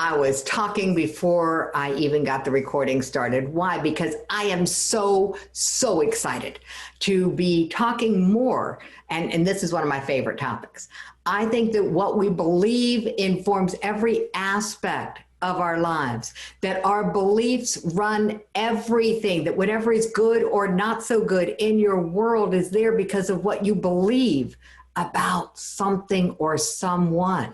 I was talking before I even got the recording started. Why? Because I am so excited to be talking more. And this is one of my favorite topics. I think that what we believe informs every aspect of our lives, that our beliefs run everything, that whatever is good or not so good in your world is there because of what you believe about something or someone.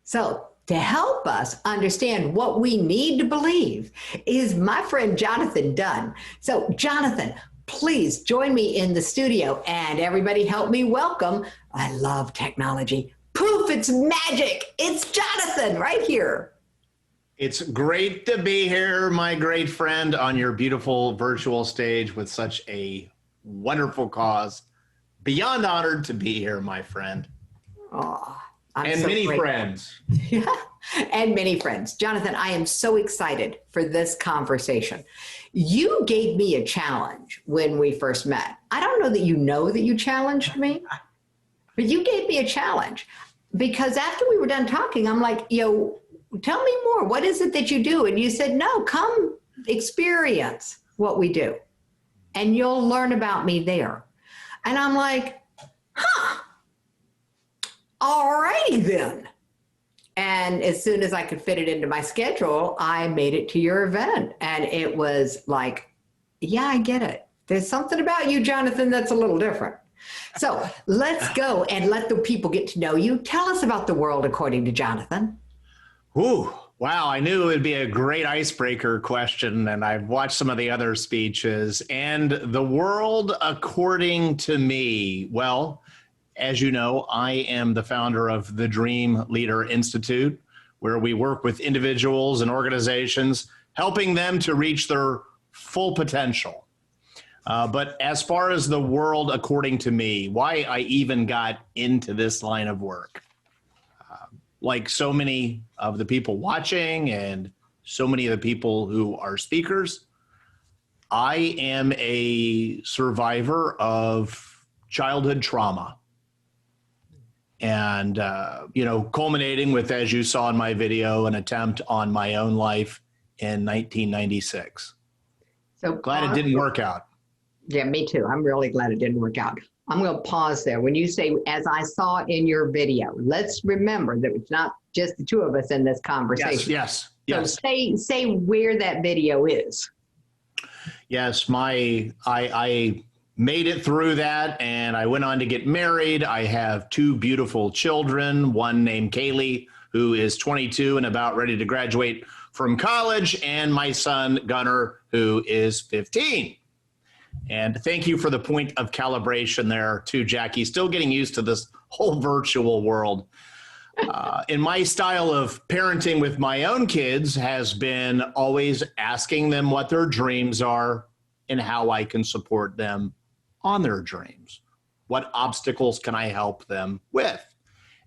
So to help us understand what we need to believe is my friend Jonathan Dunn. So Jonathan, please join me in the studio, and everybody help me welcome, I love technology, poof, it's magic. It's Jonathan right here. It's great to be here, my great friend, on your beautiful virtual stage with such a wonderful cause. Beyond honored to be here, my friend. Oh, and so many friends. Yeah, and many friends. Jonathan, I am so excited for this conversation. You gave me a challenge when we first met. I don't know that you challenged me, but you gave me a challenge because after we were done talking, I'm like, tell me more. What is it that you do? And you said, no, come experience what we do and you'll learn about me there. And I'm like, all righty then. And as soon as I could fit it into my schedule, I made it to your event. And it was like, yeah, I get it. There's something about you, Jonathan, that's a little different. So let's go and let the people get to know you. Tell us about the world according to Jonathan. Ooh, wow. I knew it would be a great icebreaker question, and I've watched some of the other speeches. And the world according to me, well, as you know, I am the founder of the Dream Leader Institute, where we work with individuals and organizations, helping them to reach their full potential. But as far as the world according to me, why I even got into this line of work, like so many of the people watching and so many of the people who are speakers, I am a survivor of childhood trauma. And, culminating with, as you saw in my video, an attempt on my own life in 1996. So glad it didn't work out. Yeah, me too. I'm really glad it didn't work out. I'm going to pause there. When you say, as I saw in your video, let's remember that it's not just the two of us in this conversation. Yes. So say where that video is. Yes, I made it through that, and I went on to get married. I have two beautiful children, one named Kaylee, who is 22 and about ready to graduate from college, and my son, Gunnar, who is 15. And thank you for the point of calibration there too, Jackie. Still getting used to this whole virtual world. In my style of parenting with my own kids has been always asking them what their dreams are and how I can support them on their dreams. What obstacles can I help them with?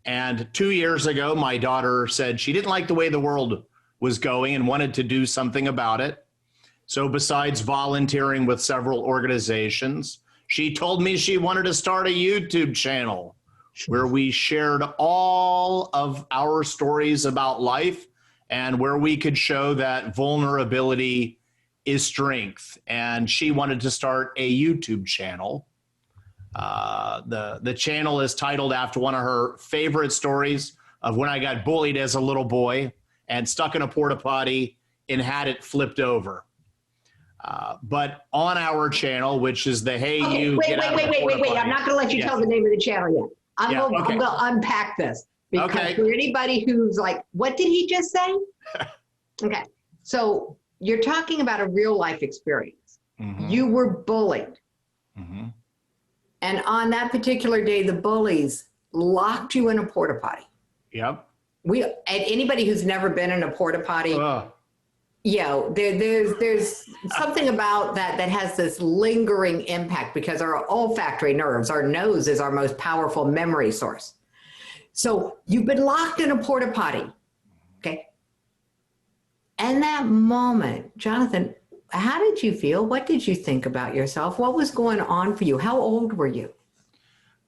And 2 years ago, my daughter said she didn't like the way the world was going and wanted to do something about it. So besides volunteering with several organizations, she told me she wanted to start a YouTube channel where we shared all of our stories about life and where we could show that vulnerability is strength. And she wanted to start a YouTube channel. The channel is titled after one of her favorite stories of when I got bullied as a little boy and stuck in a porta potty and had it flipped over. But on our channel, which is the Hey Okay, You wait. I'm not going to let you tell the name of the channel yet. I'm going to unpack this because for anybody who's like, what did he just say? Okay. So you're talking about a real life experience. Mm-hmm. You were bullied. Mm-hmm. And on that particular day, the bullies locked you in a porta potty. Yep. And anybody who's never been in a porta potty, there's something about that has this lingering impact because our olfactory nerves, our nose is our most powerful memory source. So you've been locked in a porta potty, okay? And that moment, Jonathan, how did you feel? What did you think about yourself? What was going on for you? How old were you?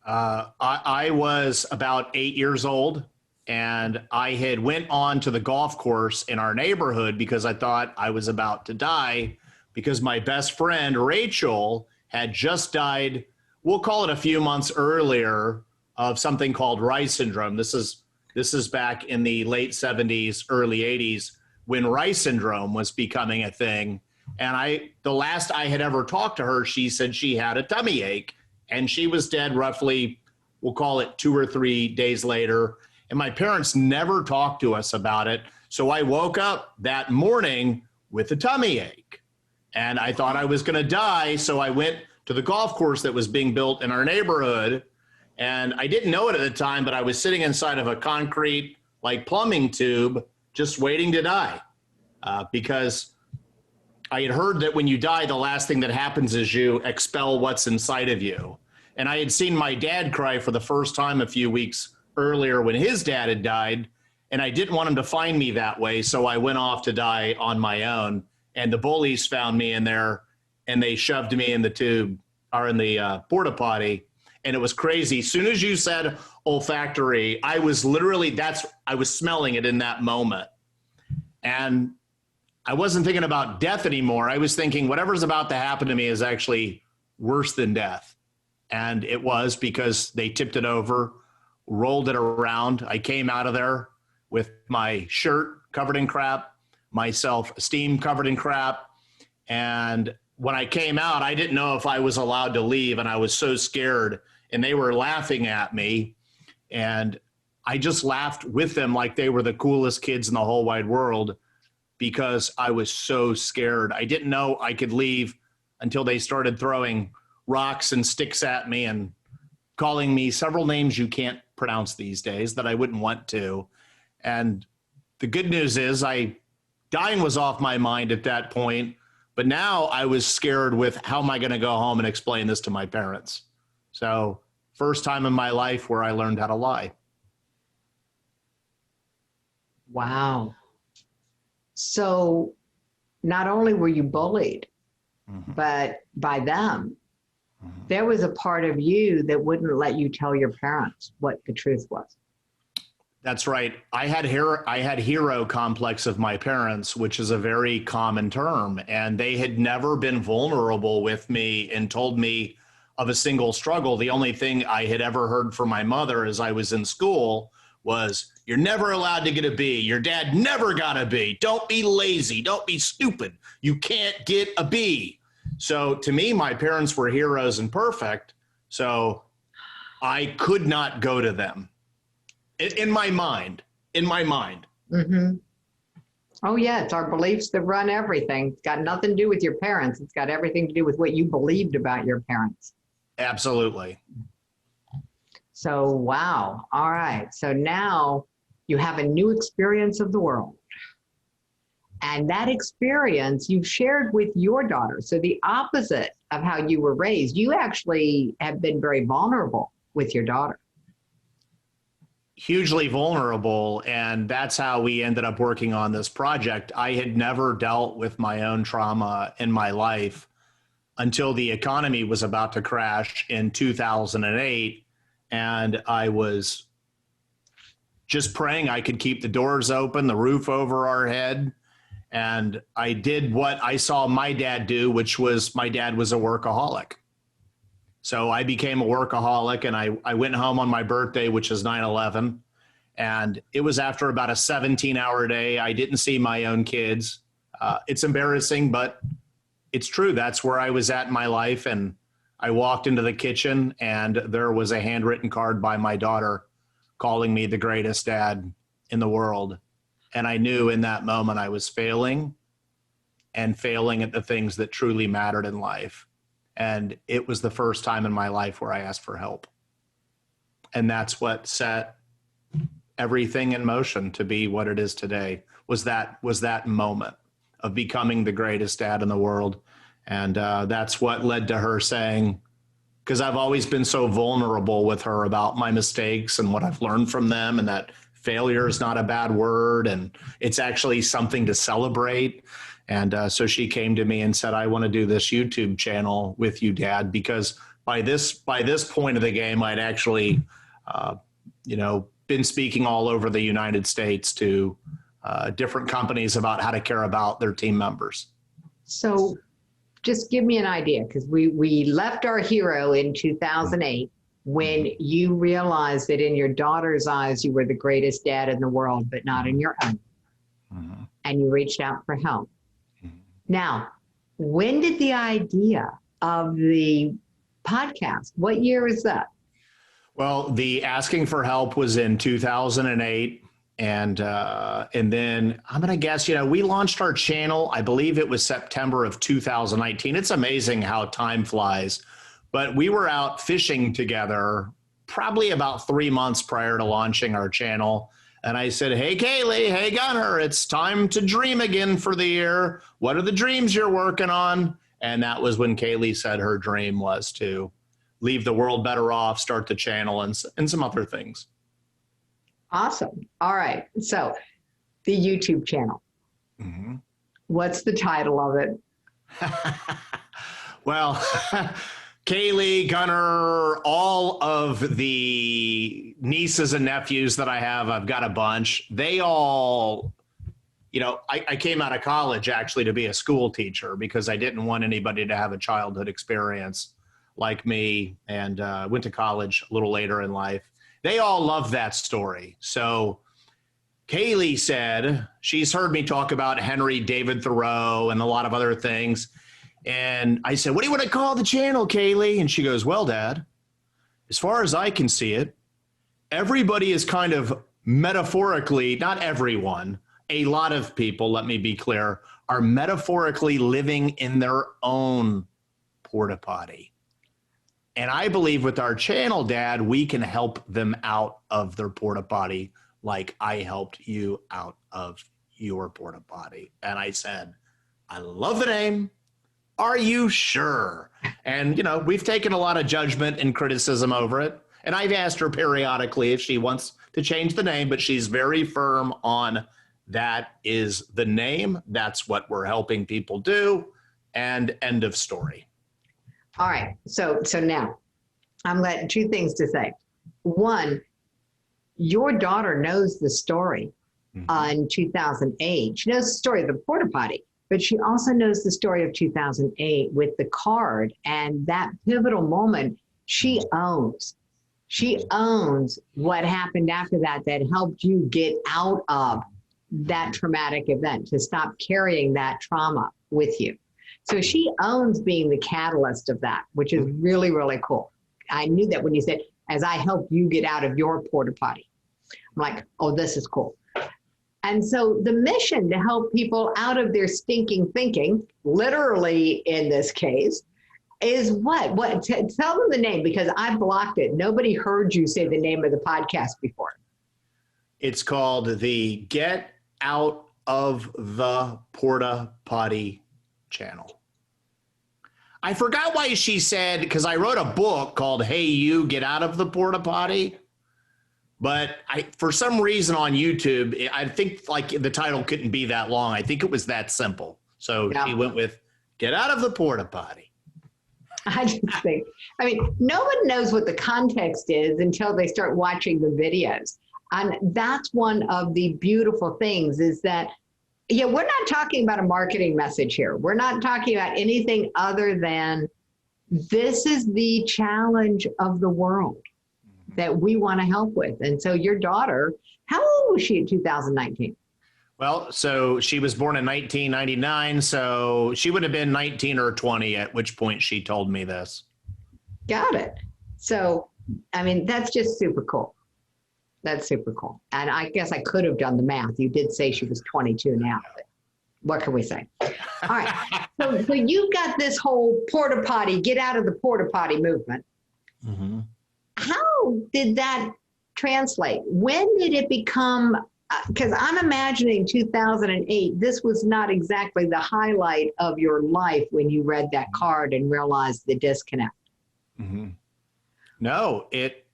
I was about 8 years old. and I had went on to the golf course in our neighborhood because I thought I was about to die, because my best friend Rachel had just died, we'll call it a few months earlier, of something called Rice syndrome. This is back in the late 70s, early 80s, when Rice syndrome was becoming a thing. And the last I had ever talked to her, she said she had a tummy ache, and she was dead roughly, we'll call it 2 or 3 days later. And my parents never talked to us about it. So I woke up that morning with a tummy ache, and I thought I was going to die. So I went to the golf course that was being built in our neighborhood. And I didn't know it at the time, but I was sitting inside of a concrete, like, plumbing tube, just waiting to die, because I had heard that when you die, the last thing that happens is you expel what's inside of you. And I had seen my dad cry for the first time a few weeks earlier when his dad had died, and I didn't want him to find me that way, so I went off to die on my own. And the bullies found me in there, and they shoved me in the tube, or in the Portapotty. And it was crazy. As soon as you said olfactory, I was literally, I was smelling it in that moment. And I wasn't thinking about death anymore. I was thinking whatever's about to happen to me is actually worse than death. And it was, because they tipped it over, rolled it around. I came out of there with my shirt covered in crap, my self-esteem covered in crap. And when I came out, I didn't know if I was allowed to leave, and I was so scared, and they were laughing at me, and I just laughed with them like they were the coolest kids in the whole wide world, because I was so scared. I didn't know I could leave until they started throwing rocks and sticks at me and calling me several names you can't pronounce these days that I wouldn't want to. And the good news is dying was off my mind at that point. But now I was scared with, how am I going to go home and explain this to my parents? So first time in my life where I learned how to lie. Wow. So not only were you bullied, but by them, there was a part of you that wouldn't let you tell your parents what the truth was. That's right. I had hero complex of my parents, which is a very common term, and they had never been vulnerable with me and told me of a single struggle. The only thing I had ever heard from my mother as I was in school was, you're never allowed to get a B. Your dad never got a B. Don't be lazy. Don't be stupid. You can't get a B. So to me, my parents were heroes and perfect. So I could not go to them. In my mind. Mm-hmm. Oh yeah, it's our beliefs that run everything. It's got nothing to do with your parents. It's got everything to do with what you believed about your parents. Absolutely. So, wow. All right. So now you have a new experience of the world. And that experience you've shared with your daughter. So the opposite of how you were raised, you actually have been very vulnerable with your daughter. Hugely vulnerable, and that's how we ended up working on this project. I had never dealt with my own trauma in my life until the economy was about to crash in 2008, and I was just praying I could keep the doors open, the roof over our head, and I did what I saw my dad do, which was, my dad was a workaholic. So I became a workaholic, and I went home on my birthday, which is 9/11. And it was after about a 17-hour day. I didn't see my own kids. It's embarrassing, but it's true. That's where I was at in my life. And I walked into the kitchen, and there was a handwritten card by my daughter calling me the greatest dad in the world. And I knew in that moment I was failing, and failing at the things that truly mattered in life. And it was the first time in my life where I asked for help. And that's what set everything in motion to be what it is today, was that moment of becoming the greatest dad in the world. And that's what led to her saying, because I've always been so vulnerable with her about my mistakes and what I've learned from them, and that failure is not a bad word, and it's actually something to celebrate. And so she came to me and said, I want to do this YouTube channel with you, Dad, because by this point of the game, I'd actually, been speaking all over the United States to different companies about how to care about their team members. So just give me an idea, because we left our hero in 2008 when you realized that in your daughter's eyes, you were the greatest dad in the world, but not in your own. And you reached out for help. Now, when did the idea of the podcast, what year is that? Well, the asking for help was in 2008. And then I'm going to guess, we launched our channel, I believe it was September of 2019. It's amazing how time flies. But we were out fishing together probably about 3 months prior to launching our channel. And I said, hey, Kaylee, hey, Gunner, it's time to dream again for the year. What are the dreams you're working on? And that was when Kaylee said her dream was to leave the world better off, start the channel, and some other things. Awesome. All right. So the YouTube channel, what's the title of it? Well, Kaylee, Gunner, all of the nieces and nephews that I have, I've got a bunch. They all, I came out of college actually to be a school teacher because I didn't want anybody to have a childhood experience like me, and went to college a little later in life. They all love that story. So Kaylee said, she's heard me talk about Henry David Thoreau and a lot of other things. And I said, what do you want to call the channel, Kaylee? And she goes, well, Dad, as far as I can see it, everybody is kind of metaphorically, not everyone, a lot of people, let me be clear, are metaphorically living in their own porta potty. And I believe with our channel, Dad, we can help them out of their porta potty like I helped you out of your porta potty. And I said, I love the name. Are you sure? And, we've taken a lot of judgment and criticism over it. And I've asked her periodically if she wants to change the name, but she's very firm on that is the name. That's what we're helping people do. And end of story. All right. So now I'm got two things to say. One, your daughter knows the story in 2008. She knows the story of the porta potty, but she also knows the story of 2008 with the card, and that pivotal moment she owns. She owns what happened after that helped you get out of that traumatic event, to stop carrying that trauma with you. So she owns being the catalyst of that, which is really, really cool. I knew that when you said, as I helped you get out of your porta potty. I'm like, oh, this is cool. And so the mission to help people out of their stinking thinking, literally in this case, is what? Tell them the name, because I blocked it. Nobody heard you say the name of the podcast before. It's called the Get Out of the Porta Potty channel. I forgot why she said, because I wrote a book called Hey You, Get Out of the Porta Potty. But for some reason on YouTube, I think like the title couldn't be that long. I think it was that simple. So she went with Get Out of the Porta Potty. I just think, no one knows what the context is until they start watching the videos. And that's one of the beautiful things is that, we're not talking about a marketing message here. We're not talking about anything other than this is the challenge of the world that we want to help with. And so your daughter, how old was she in 2019? Well, so she was born in 1999, so she would have been 19 or 20 at which point she told me this. Got it. So, that's just super cool. That's super cool. And I guess I could have done the math. You did say she was 22 now, but what can we say? All right. So you've got this whole porta potty, get out of the porta potty movement. How did that translate? When did it become, because I'm imagining 2008, this was not exactly the highlight of your life when you read that card and realized the disconnect. No, it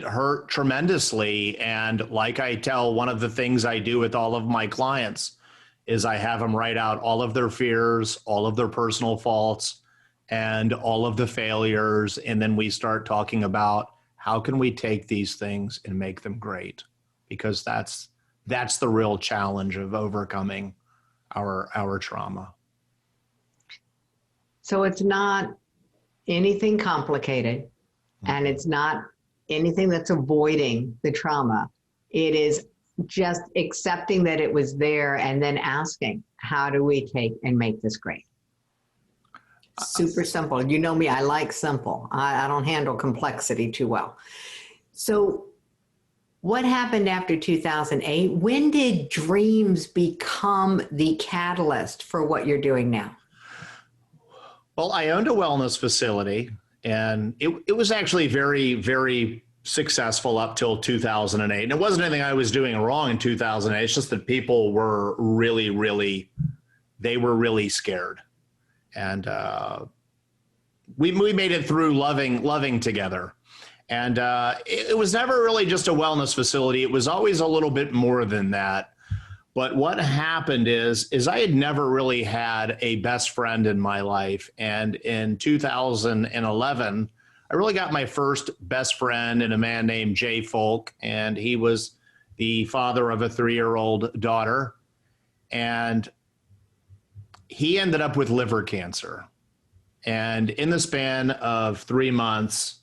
hurt tremendously. And like I tell, one of the things I do with all of my clients is I have them write out all of their fears, all of their personal faults, and all of the failures. And then we start talking about how can we take these things and make them great? Because that's the real challenge of overcoming our trauma. So it's not anything complicated, and it's not anything that's avoiding the trauma. It is just accepting that it was there and then asking, how do we take and make this great? Super simple. You know me, I like simple. I don't handle complexity too well. So what happened after 2008? When did dreams become the catalyst for what you're doing now? Well, I owned a wellness facility, and it was actually very, very successful up till 2008. And it wasn't anything I was doing wrong in 2008. It's just that people were really scared. And we made it through loving together. And it was never really just a wellness facility. It was always a little bit more than that. But what happened is I had never really had a best friend in my life. And in 2011, I really got my first best friend in a man named Jay Folk. And he was the father of a 3-year-old daughter. And he ended up with liver cancer. And in the span of 3 months,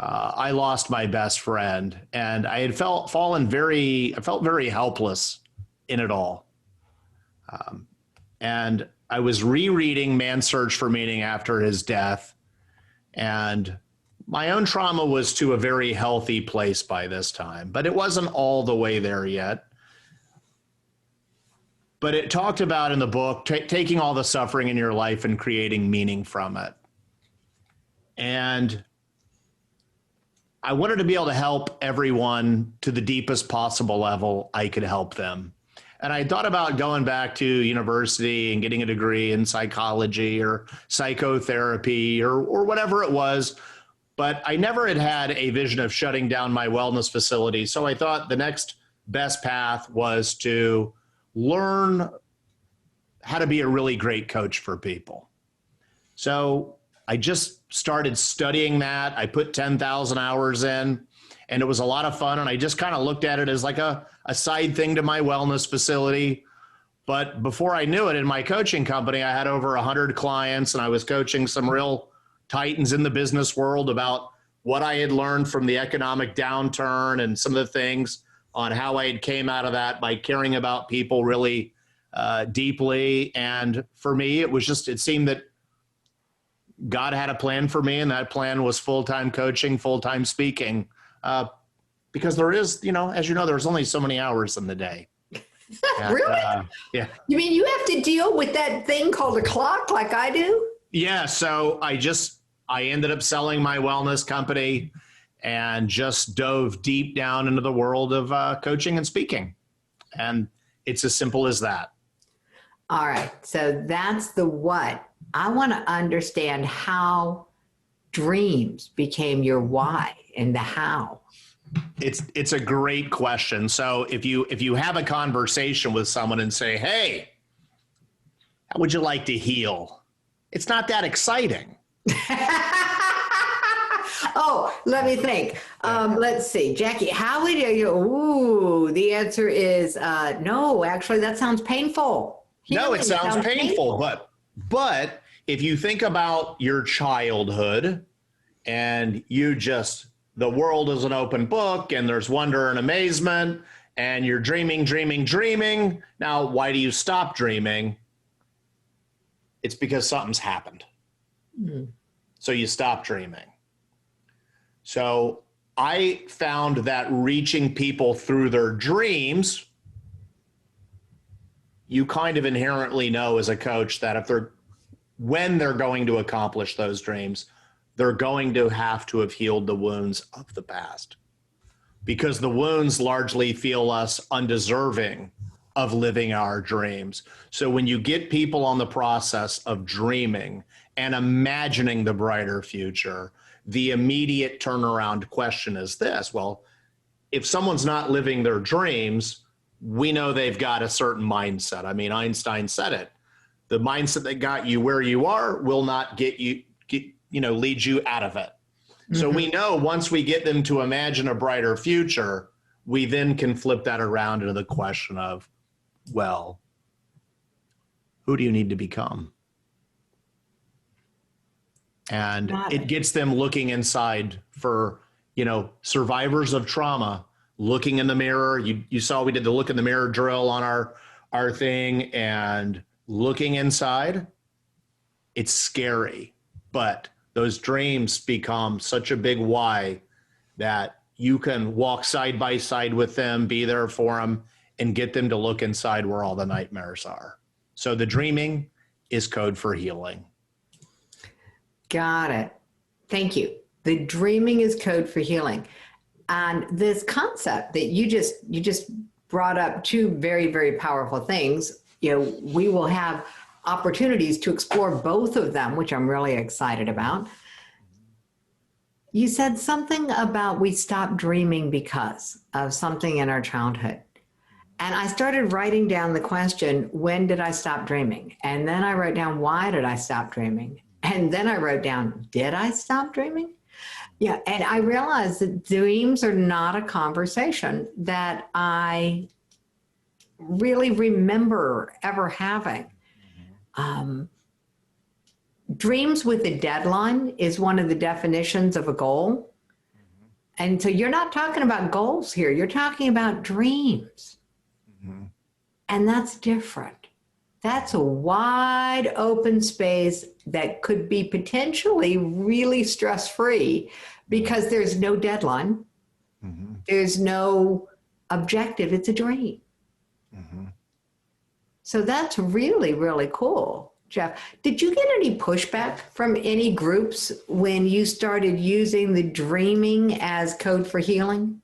I lost my best friend, and I had felt very helpless in it all. And I was rereading Man's Search for Meaning after his death, and my own trauma was to a very healthy place by this time, but it wasn't all the way there yet. But it talked about in the book, taking all the suffering in your life and creating meaning from it. And I wanted to be able to help everyone to the deepest possible level I could help them. And I thought about going back to university and getting a degree in psychology or psychotherapy or whatever it was. But I never had a vision of shutting down my wellness facility. So I thought the next best path was to learn how to be a really great coach for people. So I just started studying that. I put 10,000 hours in, and it was a lot of fun. And I just kind of looked at it as like a side thing to my wellness facility. But before I knew it, in my coaching company, I had over 100 clients, and I was coaching some real titans in the business world about what I had learned from the economic downturn and some of the things on how I had came out of that by caring about people really deeply. And for me, it seemed that God had a plan for me, and that plan was full-time coaching, full-time speaking, because there is, as you know, there's only so many hours in the day. And, really? Yeah. You mean you have to deal with that thing called a clock like I do? Yeah. So I ended up selling my wellness company and just dove deep down into the world of coaching and speaking. And it's as simple as that. All right. So that's the what. I want to understand how dreams became your why and the how. It's a great question. So if you have a conversation with someone and say, hey, how would you like to heal? It's not that exciting. Oh, let me think. Let's see. Jackie, how would you? Ooh, the answer is no, actually, that sounds painful. No, it sounds painful. But if you think about your childhood and the world is an open book and there's wonder and amazement and you're dreaming. Now, why do you stop dreaming? It's because something's happened. Mm-hmm. So you stop dreaming. So I found that reaching people through their dreams, you kind of inherently know as a coach that when they're going to accomplish those dreams, they're going to have healed the wounds of the past, because the wounds largely feel us undeserving of living our dreams. So when you get people on the process of dreaming and imagining the brighter future, the immediate turnaround question is this: well, if someone's not living their dreams, we know they've got a certain mindset. I mean, Einstein said it. The mindset that got you where you are will not lead you out of it. So we know once we get them to imagine a brighter future, we then can flip that around into the question of, well, who do you need to become? And it gets them looking inside for, survivors of trauma, looking in the mirror. You saw we did the look in the mirror drill on our thing, and looking inside. It's scary, but those dreams become such a big why that you can walk side by side with them, be there for them, and get them to look inside where all the nightmares are. So the dreaming is code for healing. Got it. Thank you. The dreaming is code for healing. And this concept that you just brought up, two very, very powerful things. We will have opportunities to explore both of them, which I'm really excited about. You said something about we stopped dreaming because of something in our childhood. And I started writing down the question, when did I stop dreaming? And then I wrote down, why did I stop dreaming? And then I wrote down, did I stop dreaming? Yeah, and I realized that dreams are not a conversation that I really remember ever having. Dreams with a deadline is one of the definitions of a goal. And so you're not talking about goals here. You're talking about dreams. And that's different. That's a wide open space that could be potentially really stress-free because there's no deadline. There's no objective. It's a dream. So that's really, really cool, Jeff. Did you get any pushback from any groups when you started using the dreaming as code for healing?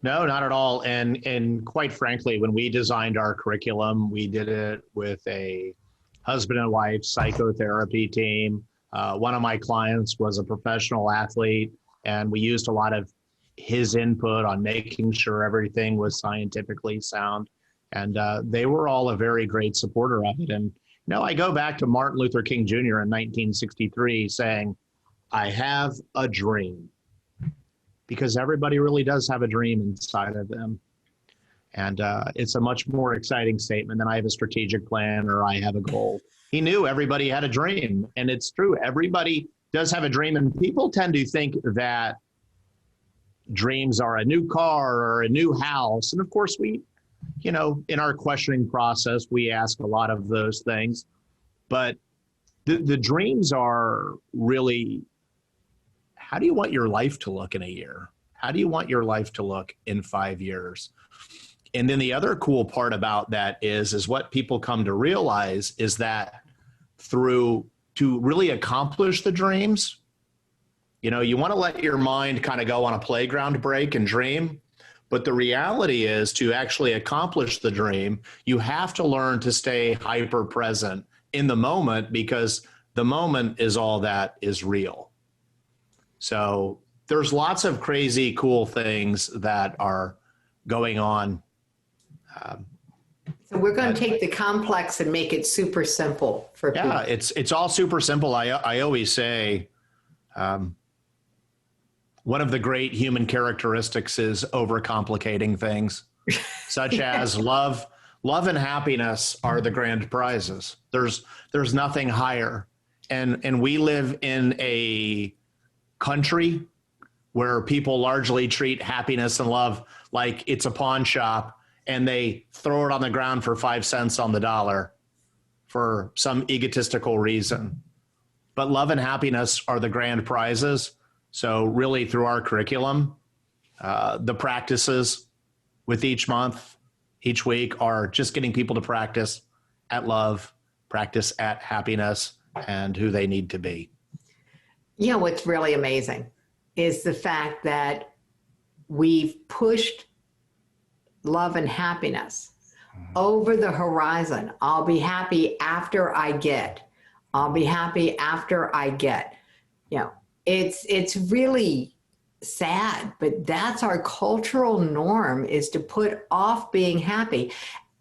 No, not at all. And quite frankly, when we designed our curriculum, we did it with a husband and wife psychotherapy team. One of my clients was a professional athlete, and we used a lot of his input on making sure everything was scientifically sound. And they were all a very great supporter of it. And, I go back to Martin Luther King Jr. in 1963 saying, I have a dream. Because everybody really does have a dream inside of them. And it's a much more exciting statement than I have a strategic plan or I have a goal. He knew everybody had a dream, and it's true. Everybody does have a dream, and people tend to think that dreams are a new car or a new house. And of course, we, in our questioning process, we ask a lot of those things. But the dreams are really, how do you want your life to look in a year? How do you want your life to look in 5 years? And then the other cool part about that is what people come to realize is that to really accomplish the dreams, you want to let your mind kind of go on a playground break and dream. But the reality is, to actually accomplish the dream, you have to learn to stay hyper present in the moment, because the moment is all that is real. So there's lots of crazy, cool things that are going on. So we're going to take the complex and make it super simple for people. Yeah, it's all super simple. I always say one of the great human characteristics is overcomplicating things, such as love and happiness are the grand prizes. There's nothing higher. And we live in a country where people largely treat happiness and love like it's a pawn shop, and they throw it on the ground for 5 cents on the dollar for some egotistical reason. But love and happiness are the grand prizes. So really, through our curriculum, the practices with each month, each week, are just getting people to practice at love, practice at happiness, and who they need to be. What's really amazing is the fact that we've pushed love and happiness over the horizon. I'll be happy after I get. I'll be happy after I get. It's really sad, but that's our cultural norm, is to put off being happy.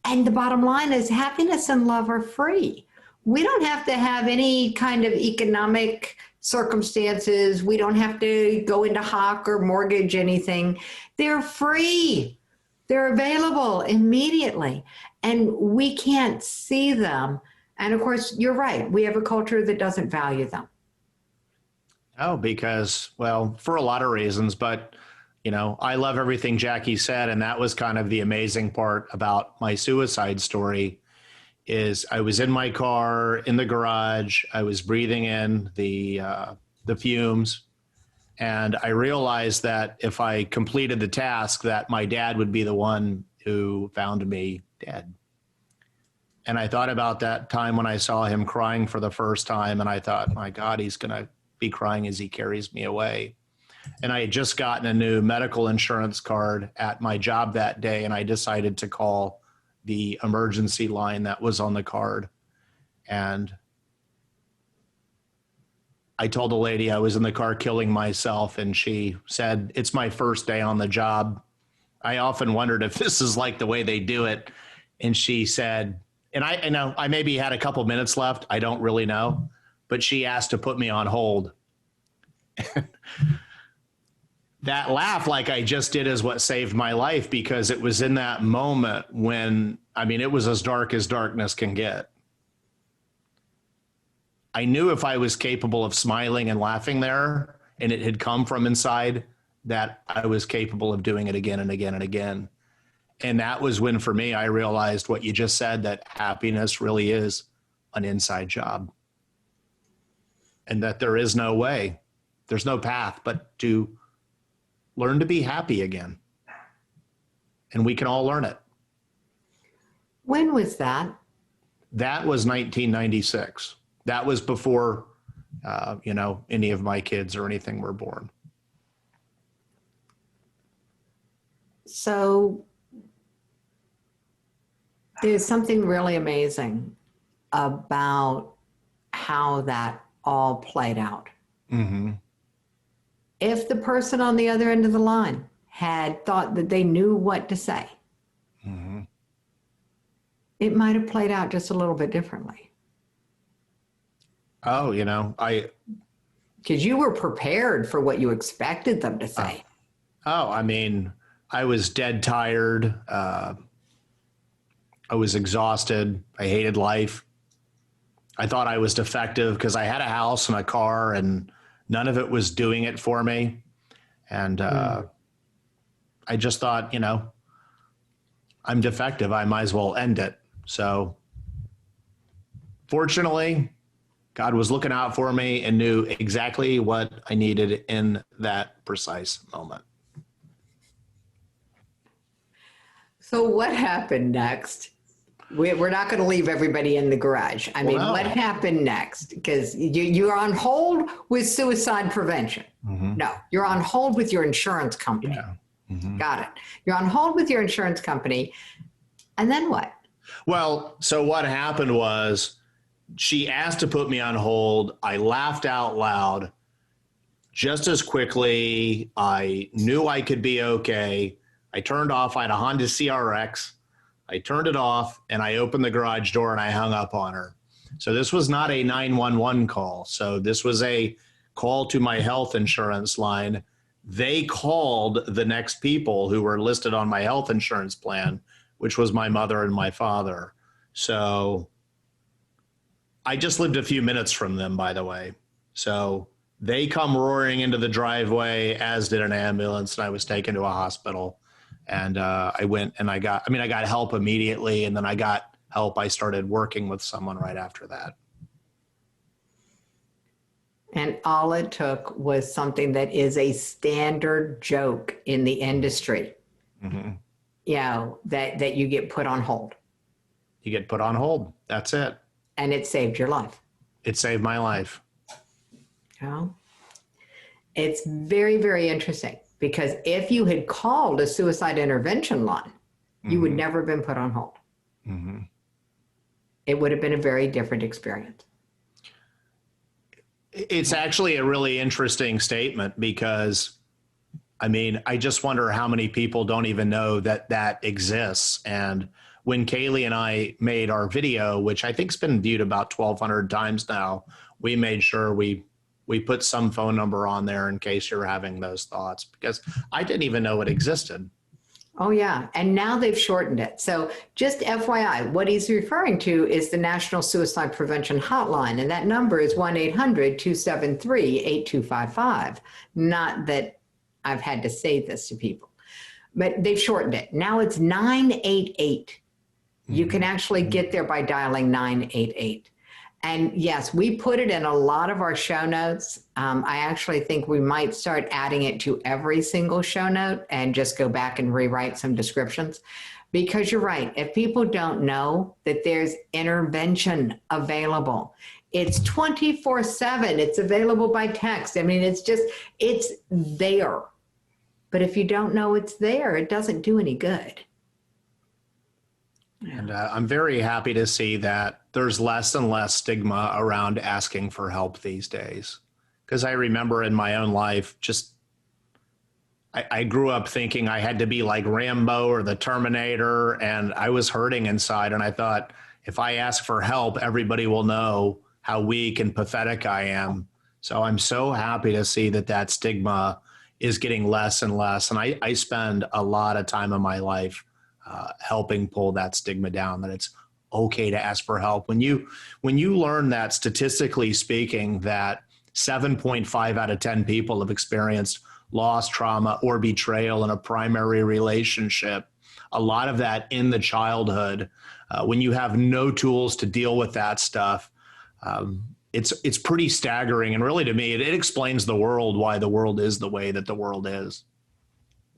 And the bottom line is happiness and love are free. We don't have to have any kind of economic circumstances. We don't have to go into hock or mortgage anything. They're free. They're available immediately, and we can't see them. And of course, you're right. We have a culture that doesn't value them. Oh, because, well, for a lot of reasons, but I love everything Jackie said. And that was kind of the amazing part about my suicide story is I was in my car in the garage. I was breathing in the fumes. And I realized that if I completed the task, that my dad would be the one who found me dead. And I thought about that time when I saw him crying for the first time. And I thought, my God, he's going to be crying as he carries me away. And I had just gotten a new medical insurance card at my job that day. And I decided to call the emergency line that was on the card. And I told the lady I was in the car killing myself. And she said, it's my first day on the job. I often wondered if this is like the way they do it. And she said, and I know I maybe had a couple minutes left. I don't really know, but she asked to put me on hold. That laugh like I just did is what saved my life, because it was in that moment when, it was as dark as darkness can get. I knew if I was capable of smiling and laughing there, and it had come from inside, that I was capable of doing it again and again and again. And that was when, for me, I realized what you just said, that happiness really is an inside job. And that there is no way, there's no path but to learn to be happy again. And we can all learn it. When was that? That was 1996. That was before, any of my kids or anything were born. So there's something really amazing about how that all played out. Mm-hmm. If the person on the other end of the line had thought that they knew what to say, mm-hmm. it might have played out just a little bit differently. Oh, because you were prepared for what you expected them to say. I was dead tired. I was exhausted. I hated life. I thought I was defective because I had a house and a car and none of it was doing it for me. And I just thought, I'm defective. I might as well end it. So fortunately, God was looking out for me and knew exactly what I needed in that precise moment. So what happened next? We're not going to leave everybody in the garage. What happened next? Because you're on hold with suicide prevention. Mm-hmm. No, you're on hold with your insurance company. Yeah. Mm-hmm. Got it. You're on hold with your insurance company. And then what? Well, so what happened was she asked to put me on hold. I laughed out loud. Just as quickly, I knew I could be okay. I turned off. I had a Honda CRX. I turned it off and I opened the garage door and I hung up on her. So this was not a 911 call. So this was a call to my health insurance line. They called the next people who were listed on my health insurance plan, which was my mother and my father. So I just lived a few minutes from them, by the way. So they come roaring into the driveway, as did an ambulance, and I was taken to a hospital. And I went and I got help immediately. And then I got help. I started working with someone right after that. And all it took was something that is a standard joke in the industry. Mm-hmm. That you get put on hold. You get put on hold. That's it. And it saved your life. It saved my life. It's very, very interesting. Because if you had called a suicide intervention line, you would never have been put on hold. Mm-hmm. It would have been a very different experience. It's actually a really interesting statement because, I just wonder how many people don't even know that that exists. And when Kaylee and I made our video, which I think's been viewed about 1,200 times now, we made sure we we put some phone number on there in case you're having those thoughts, because I didn't even know it existed. Oh, yeah. And now they've shortened it. So just FYI, what he's referring to is the National Suicide Prevention Hotline. And that number is 1-800-273-8255. Not that I've had to say this to people, but they've shortened it. Now it's 988. You can actually get there by dialing 988. And yes, we put it in a lot of our show notes. I actually think we might start adding it to every single show note and just go back and rewrite some descriptions. Because you're right, if people don't know that there's intervention available, it's 24/7, it's available by text. I mean, it's there. But if you don't know it's there, it doesn't do any good. And I'm very happy to see that there's less and less stigma around asking for help these days. Because I remember in my own life, I grew up thinking I had to be like Rambo or the Terminator, and I was hurting inside. And I thought, if I ask for help, everybody will know how weak and pathetic I am. So I'm so happy to see that stigma is getting less and less. And I spend a lot of time in my life helping pull that stigma down, that it's okay to ask for help. When you learn that, statistically speaking, that 7.5 out of 10 people have experienced loss, trauma, or betrayal in a primary relationship, a lot of that in the childhood, when you have no tools to deal with that stuff, it's pretty staggering. And really, to me, it explains the world, why the world is the way that the world is.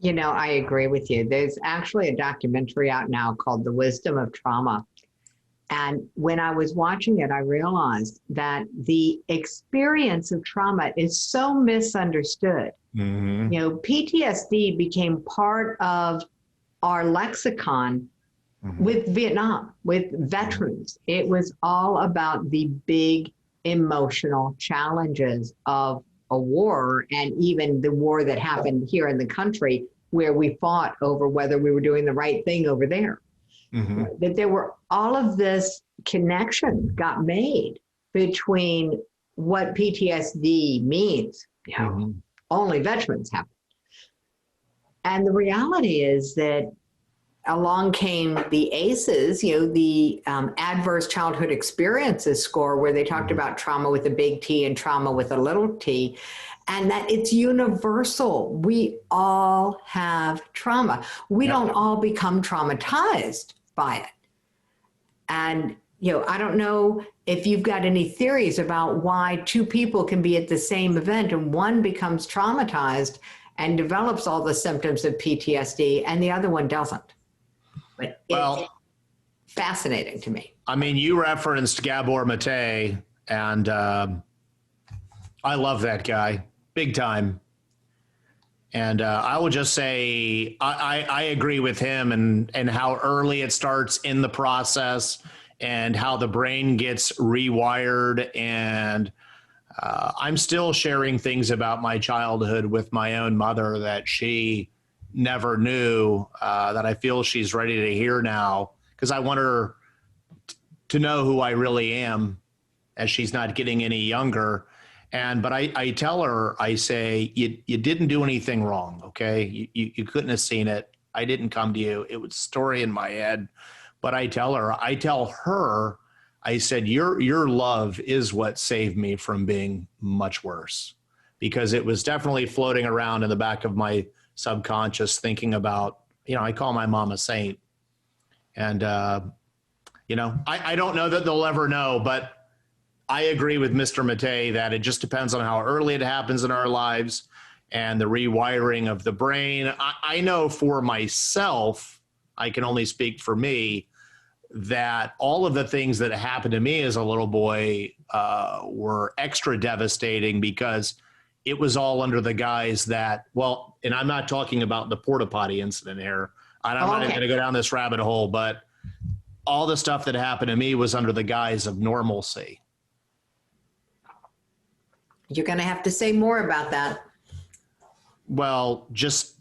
You know, I agree with you. There's actually a documentary out now called The Wisdom of Trauma. And when I was watching it, I realized that the experience of trauma is so misunderstood. Mm-hmm. You know, PTSD became part of our lexicon with Vietnam, with veterans. It was all about the big emotional challenges of a war, and even the war that happened here in the country, where we fought over whether we were doing the right thing over there. Mm-hmm. That there were all of this connection got made between what PTSD means. You know, only veterans have it. And the reality is that along came the ACEs, you know, the Adverse Childhood Experiences score, where they talked about trauma with a big T and trauma with a little t, and that it's universal. We all have trauma. We don't all become traumatized by it. And, you know, I don't know if you've got any theories about why two people can be at the same event and one becomes traumatized and develops all the symptoms of PTSD and the other one doesn't. But it's fascinating to me. I mean, you referenced Gabor Mate, and I love that guy, big time. And I will just say I agree with him, and how early it starts in the process and how the brain gets rewired. And I'm still sharing things about my childhood with my own mother that she never knew, that I feel she's ready to hear now, because I want her to know who I really am as she's not getting any younger. But I tell her, I say, you didn't do anything wrong, okay? You couldn't have seen it. I didn't come to you. It was a story in my head. But I tell her, I said, your love is what saved me from being much worse, because it was definitely floating around in the back of my subconscious, thinking about, you know, I call my mom a saint. And, you know, I don't know that they'll ever know, but I agree with Mr. Mate that it just depends on how early it happens in our lives and the rewiring of the brain. I know for myself, I can only speak for me, that all of the things that happened to me as a little boy were extra devastating, because it was all under the guise that, well, and I'm not talking about the Portapotty incident here. I'm not even going to go down this rabbit hole, but all the stuff that happened to me was under the guise of normalcy. You're going to have to say more about that. Well, just,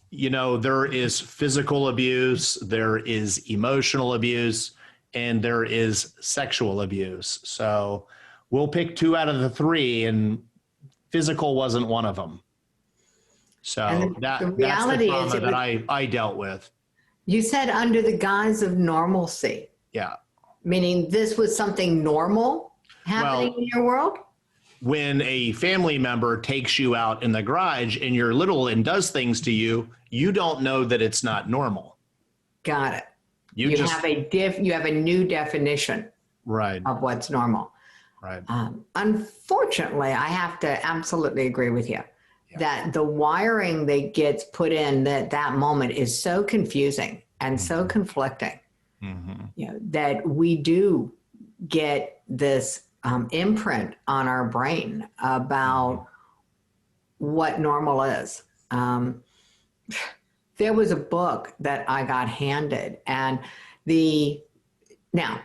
you know, there is physical abuse, there is emotional abuse, and there is sexual abuse. So we'll pick 2 out of the 3, and physical wasn't one of them. So And the that's the reality is trauma that I dealt with. you said under the guise of normalcy, Yeah. meaning this was something normal happening in your world? When a family member takes you out in the garage and you're little and does things to you, you don't know that it's not normal. Got it. You just have you have a new definition right. of what's normal. Right. Unfortunately, I have to absolutely agree with you that the wiring that gets put in that moment is so confusing and so conflicting. You know, that we do get this imprint on our brain about what normal is. There was a book that I got handed, and now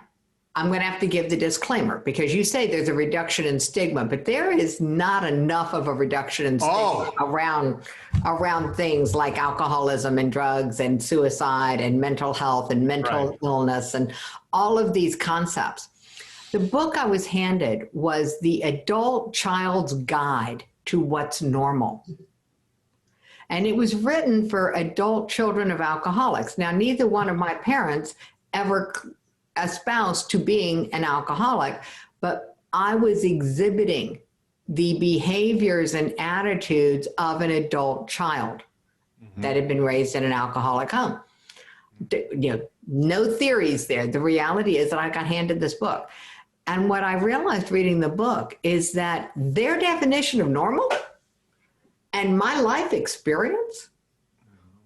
I'm going to have to give the disclaimer, because you say there's a reduction in stigma, but there is not enough of a reduction in stigma around things like alcoholism and drugs and suicide and mental health and mental illness and all of these concepts. The book I was handed was The Adult Child's Guide to What's Normal. And it was written for adult children of alcoholics. Now, neither one of my parents ever espoused to being an alcoholic, but I was exhibiting the behaviors and attitudes of an adult child that had been raised in an alcoholic home. You know, no theories there. The reality is that I got handed this book. And what I realized reading the book is that their definition of normal and my life experience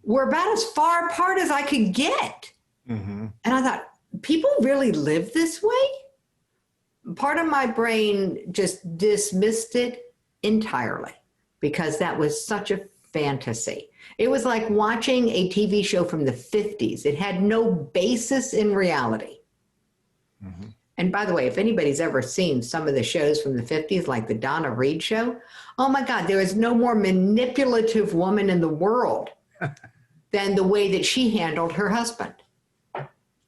were about as far apart as I could get. And I thought, people really live this way? Part of my brain just dismissed it entirely because that was such a fantasy. It was like watching a TV show from the 50s. It had no basis in reality. And by the way, if anybody's ever seen some of the shows from the 50s, like the Donna Reed show, oh my God, there is no more manipulative woman in the world than the way that she handled her husband.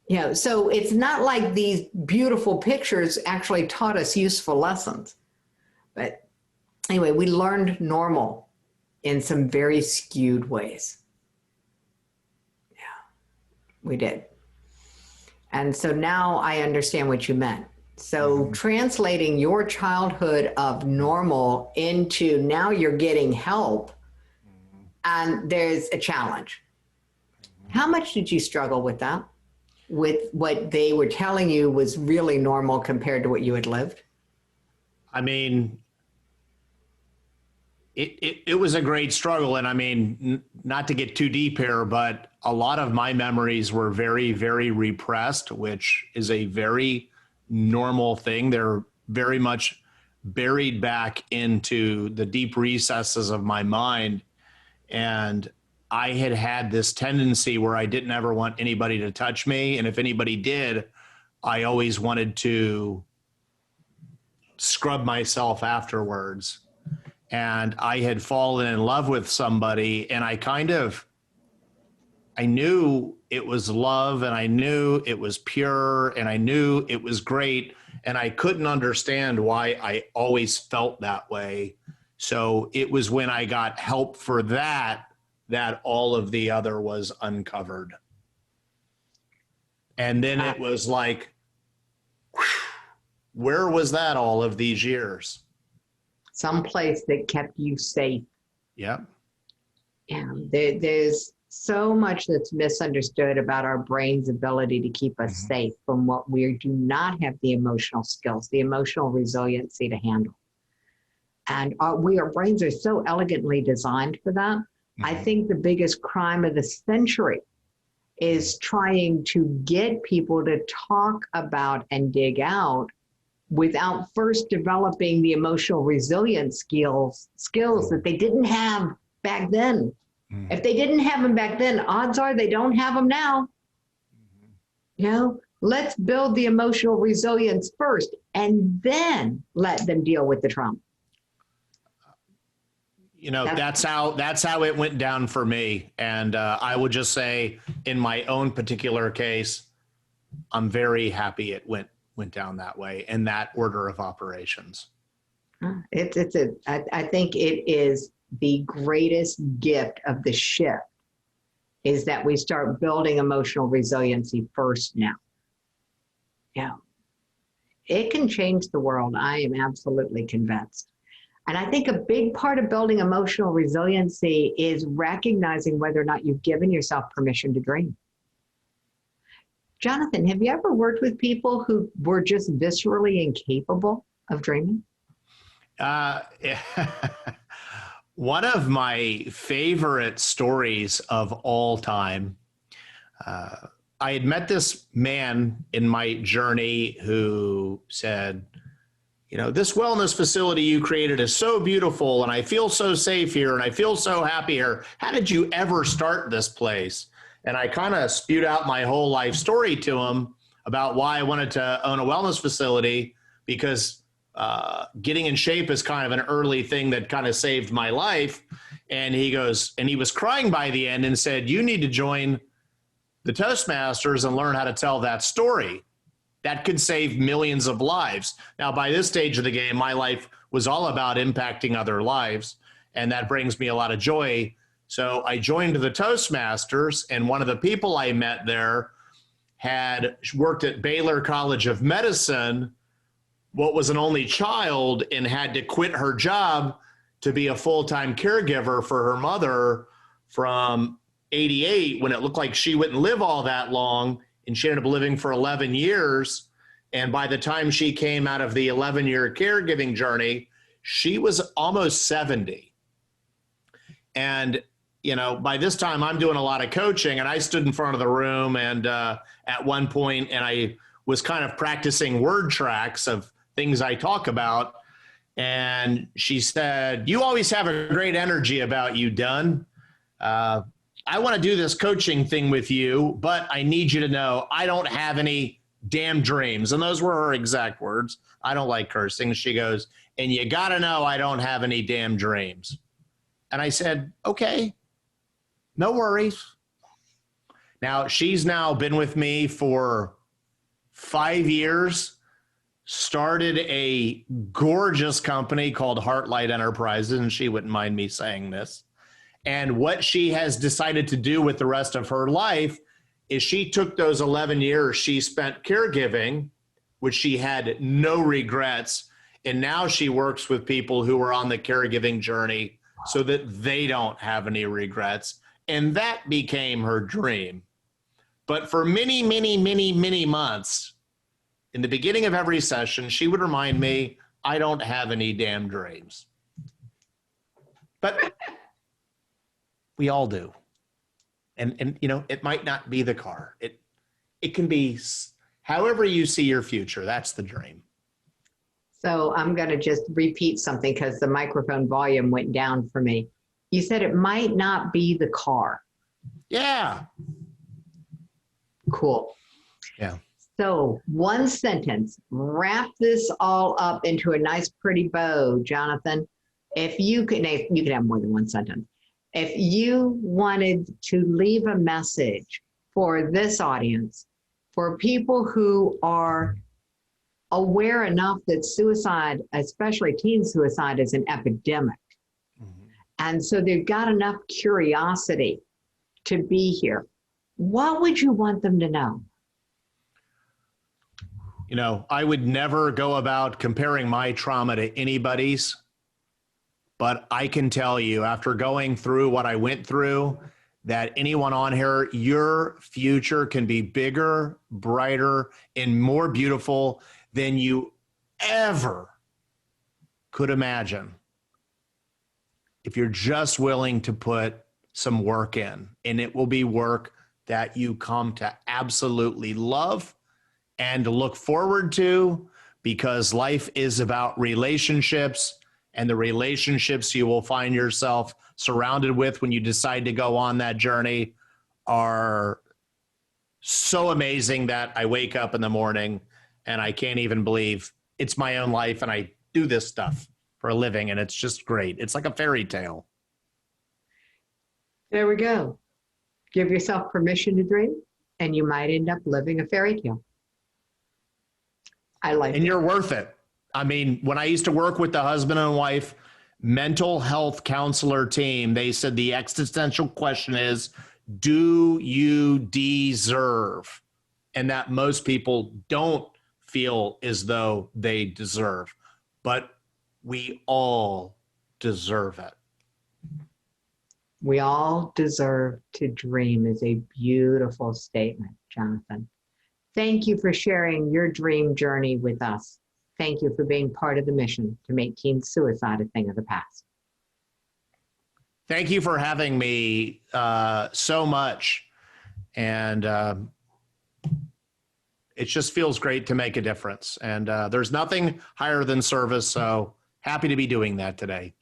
You know, so it's not like these beautiful pictures actually taught us useful lessons. But anyway, we learned normal in some very skewed ways. Yeah, we did. And so now I understand what you meant. So translating your childhood of normal into now you're getting help, and there's a challenge. How much did you struggle with that? With what they were telling you was really normal compared to what you had lived? I mean, it was a great struggle. And I mean, not to get too deep here, but a lot of my memories were very, very repressed, which is a very normal thing. They're very much buried back into the deep recesses of my mind. And I had this tendency where I didn't ever want anybody to touch me. And if anybody did, I always wanted to scrub myself afterwards. And I had fallen in love with somebody, and I knew it was love, and I knew it was pure, and I knew it was great. And I couldn't understand why I always felt that way. So it was when I got help for that all of the other was uncovered. And then it was like, where was that all of these years? Some place that kept you safe. Yeah. Yeah. There's so much that's misunderstood about our brain's ability to keep us safe from what we do not have the emotional skills, the emotional resiliency to handle. And our brains are so elegantly designed for that. I think the biggest crime of the century is trying to get people to talk about and dig out without first developing the emotional resilience skills that they didn't have back then. If they didn't have them back then, odds are they don't have them now. You know, let's build the emotional resilience first and then let them deal with the trauma. You know, that's how it went down for me. And I would just say in my own particular case, I'm very happy it went went down that way in that order of operations. I think it is the greatest gift of the shift is that we start building emotional resiliency first now. Yeah. It can change the world. I am absolutely convinced. And I think a big part of building emotional resiliency is recognizing whether or not you've given yourself permission to dream. Jonathan, have you ever worked with people who were just viscerally incapable of dreaming? One of my favorite stories of all time, I had met this man in my journey who said, you know, this wellness facility you created is so beautiful and I feel so safe here and I feel so happy here. How did you ever start this place? And I kind of spewed out my whole life story to him about why I wanted to own a wellness facility, because getting in shape is kind of an early thing that kind of saved my life. And he goes, and he was crying by the end and said, you need to join the Toastmasters and learn how to tell that story. That could save millions of lives. Now, by this stage of the game, my life was all about impacting other lives, and that brings me a lot of joy. So I joined the Toastmasters, and one of the people I met there had worked at Baylor College of Medicine, what was an only child, and had to quit her job to be a full-time caregiver for her mother from 88 when it looked like she wouldn't live all that long. And she ended up living for 11 years. And by the time she came out of the 11-year caregiving journey, she was almost 70. And, you know, by this time I'm doing a lot of coaching, and I stood in front of the room and at one point, and I was kind of practicing word tracks of things I talk about. And she said, you always have a great energy about you, Dunn. I want to do this coaching thing with you, but I need you to know I don't have any damn dreams. And those were her exact words. I don't like cursing. She goes, and you got to know I don't have any damn dreams. And I said, okay, no worries. Now, she's now been with me for 5 years, started a gorgeous company called Hotline Enterprises, and she wouldn't mind me saying this. And what she has decided to do with the rest of her life is she took those 11 years she spent caregiving, which she had no regrets, and now she works with people who are on the caregiving journey so that they don't have any regrets. And that became her dream. But for many, many, many, many months, in the beginning of every session, she would remind me, I don't have any damn dreams. But we all do. And you know, it might not be the car. It can be however you see your future. That's the dream. So I'm going to just repeat something because the microphone volume went down for me. You said it might not be the car. Yeah. Cool. Yeah. So one sentence, wrap this all up into a nice, pretty bow, Jonathan. If you can have more than one sentence. If you wanted to leave a message for this audience, for people who are aware enough that suicide, especially teen suicide, is an epidemic. Mm-hmm. And so they've got enough curiosity to be here, what would you want them to know? You know, I would never go about comparing my trauma to anybody's. But I can tell you, after going through what I went through, that anyone on here, your future can be bigger, brighter, and more beautiful than you ever could imagine. If you're just willing to put some work in, and it will be work that you come to absolutely love and look forward to, because life is about relationships. And the relationships you will find yourself surrounded with when you decide to go on that journey are so amazing that I wake up in the morning and I can't even believe it's my own life and I do this stuff for a living, and it's just great. It's like a fairy tale. There we go. Give yourself permission to dream, and you might end up living a fairy tale. I like And it. you're worth it. I mean, when I used to work with the husband and wife mental health counselor team, they said the existential question is, do you deserve? And that most people don't feel as though they deserve, but we all deserve it. We all deserve to dream is a beautiful statement, Jonathan. Thank you for sharing your dream journey with us. Thank you for being part of the mission to make teen suicide a thing of the past. Thank you for having me so much. And it just feels great to make a difference. And there's nothing higher than service. So happy to be doing that today.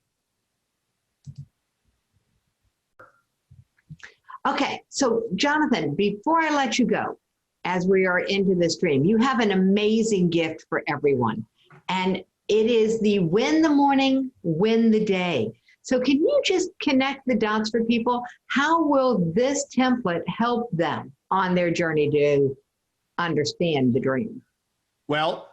Okay, so Jonathan, before I let you go, as we are into this dream, you have an amazing gift for everyone. And it is the win the morning, win the day. So can you just connect the dots for people? How will this template help them on their journey to understand the dream? Well,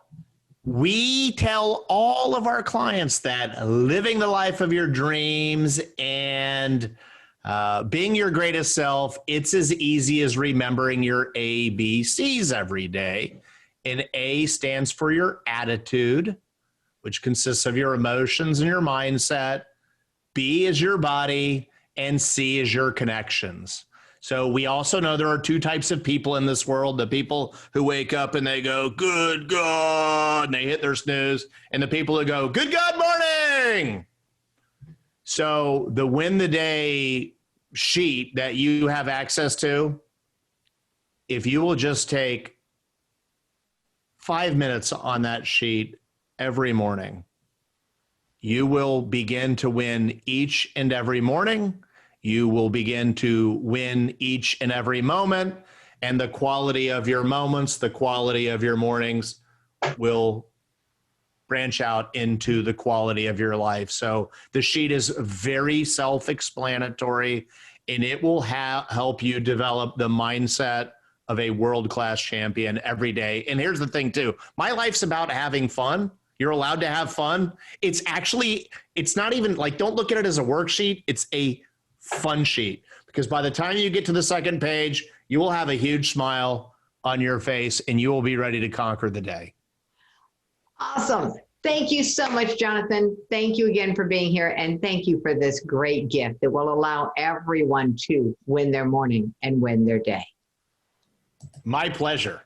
we tell all of our clients that living the life of your dreams and being your greatest self, it's as easy as remembering your ABCs every day. And A stands for your attitude, which consists of your emotions and your mindset. B is your body, and C is your connections. So we also know there are two types of people in this world: the people who wake up and they go, good God, and they hit their snooze, and the people who go, good God morning. So the win the day sheet that you have access to, if you will just take 5 minutes on that sheet every morning, you will begin to win each and every morning. You will begin to win each and every moment, and the quality of your moments, the quality of your mornings will branch out into the quality of your life. So the sheet is very self-explanatory, and it will help you develop the mindset of a world-class champion every day. And here's the thing too, my life's about having fun. You're allowed to have fun. It's not even like, don't look at it as a worksheet. It's a fun sheet, because by the time you get to the second page, you will have a huge smile on your face and you will be ready to conquer the day. Awesome. Thank you so much, Jonathan. Thank you again for being here. And thank you for this great gift that will allow everyone to win their morning and win their day. My pleasure.